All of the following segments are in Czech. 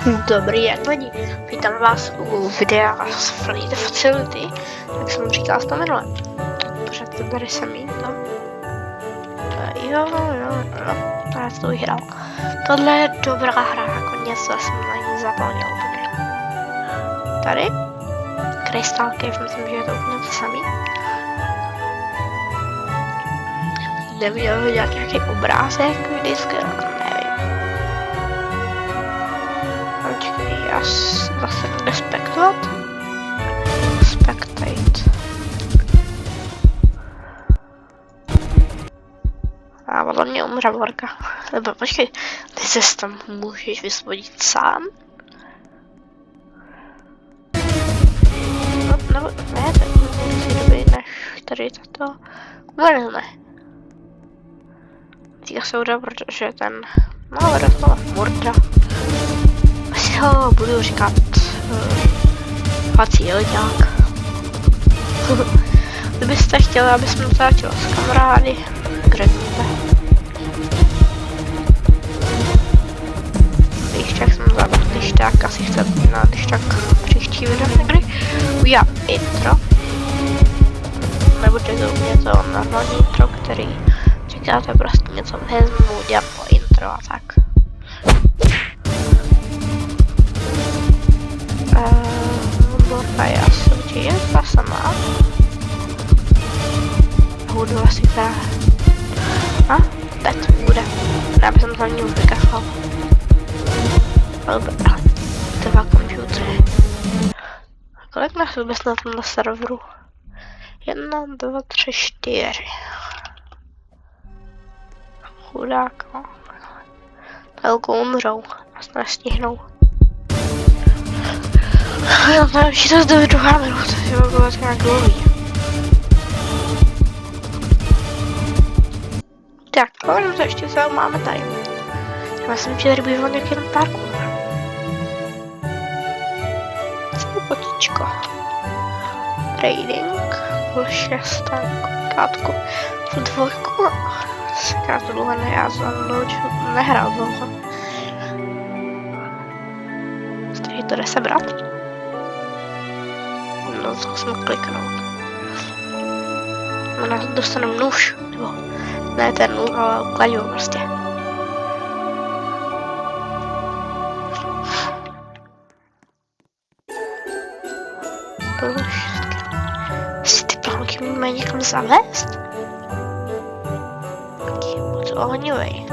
Dobrý den lidi, vítám vás u videa z Flight Facility, jak jsem říkal v tom minulém. Pořád to tady jsem jí tam. Jo, já to vyhrál. Tohle je dobrá hra, jako něco jsem na ní zapomněl úplně. Tady, Crystal Cave, myslím, že je to úplně to samý. Neměl ho dělat nějaký obrázek vždycky, nevím. Počkej, já zase respektovat. Spectate. A podle mě umře Vorka. Nebo počkej, ty se tam můžeš vysvodit sám? No, nebo ne, tak musí dobrý než tady tato. Vůbec ne. Týka se uda, protože ten... No, dostala Vorda. Asi ho budu říkat... Facilňák. Kdybyste chtěli, aby jsem natáčel s kamarády, řekněte. Když tak jsem zabral, když tak asi chcete, no, když tak příští video někdy udělám intro. Nebude to úplně to normální intro, který říkáte prostě něco vezmu, udělám po intro a tak. Borka je asi určitě ta sama. Budu asi ta... A? Teď bude. Já bych tam ní už vykachal. Ale dva komputery. Kolik nás vůbec na tomhle serveru? 1, 2, 3, 4. Chudák, no. Velkou umřou. Nás nestihnou. Já nevím, že to zde druhá minuta, že by bylo nějak dlouhý. Tak, kolik to ještě se máme tady. Já myslím, že tady býval nějaký parkour. Co potičko. Trading. Byl 6, kátku. Tu dvojku. Já to dlouho nehrál dlouho. Takže to jde sebrat. No, to jsme kliknout. Ona dostane nůž, nebo ne ten nůž, ale kladivo prostě. Jestli ty planky mají někam zavést? Taky moc ohnivej.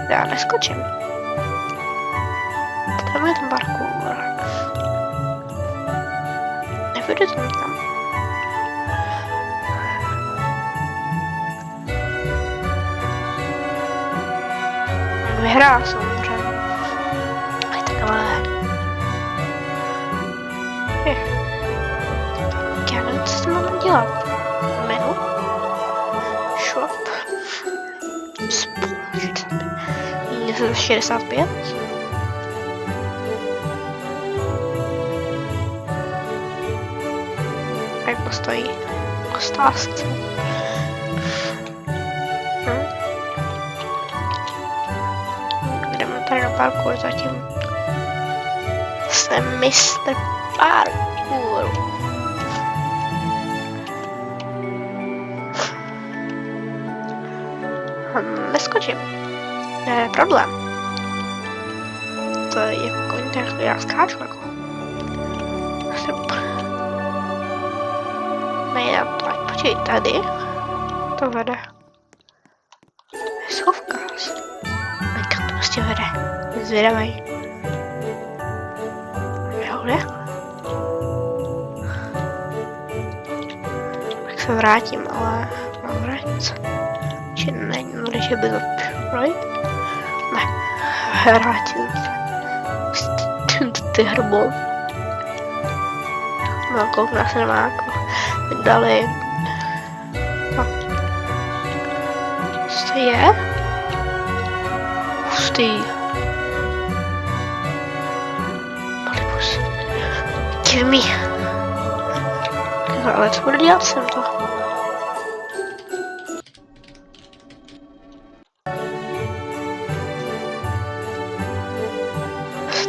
Já neskočím. Tam je ten parkour. Nebudu tam. Vyhrál samozřejmě. Ale takhle. Já nevím, co s tím mám dělat. Menu. Shop. Něco 65. Jak postojí? Ostázce. Jdeme tady na parkour zatím. Jsem mistr parkouru. Neskočím. Ne, problém. To je jako tak já skáču jako. Ne, já tak počkej, tady to vede. Schovka. Někam to prostě vede. Zvědavej. Jo, ne? Tak se vrátím, ale mám vrátit se. Či ne, no když je bylo right? Ne, vrátím se. Ty hrbol. No, koukna se nemá jako dali. No. Co to je? Hustý. Polibus. Give me. Ale co budu dělat jsem to?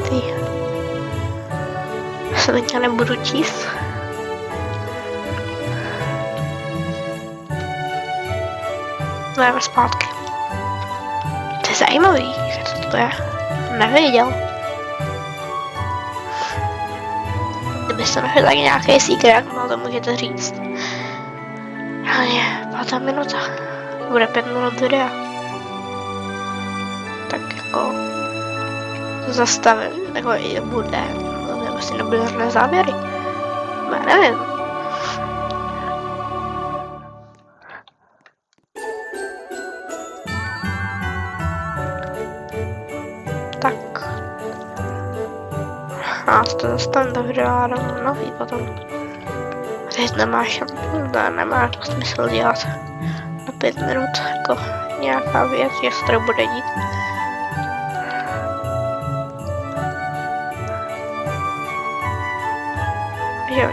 ty se teďka nebudu číst. Jdeme zpátky. To je zajímavý, že co to je. Nevěděl. Kdybyste našli taky nějaký secret, no to můžete říct. Ale je, 5. minuta. Bude 5 minut videa. Tak jako zastavím, jako i bude. Nebo si nebude žádné závěry. Já nevím. Tak. A to zastavím do videa a dám nový potom. Teď nemáš, nemá to smysl dělat na 5 minut jako nějaká věc, jestli to bude dít. Jo,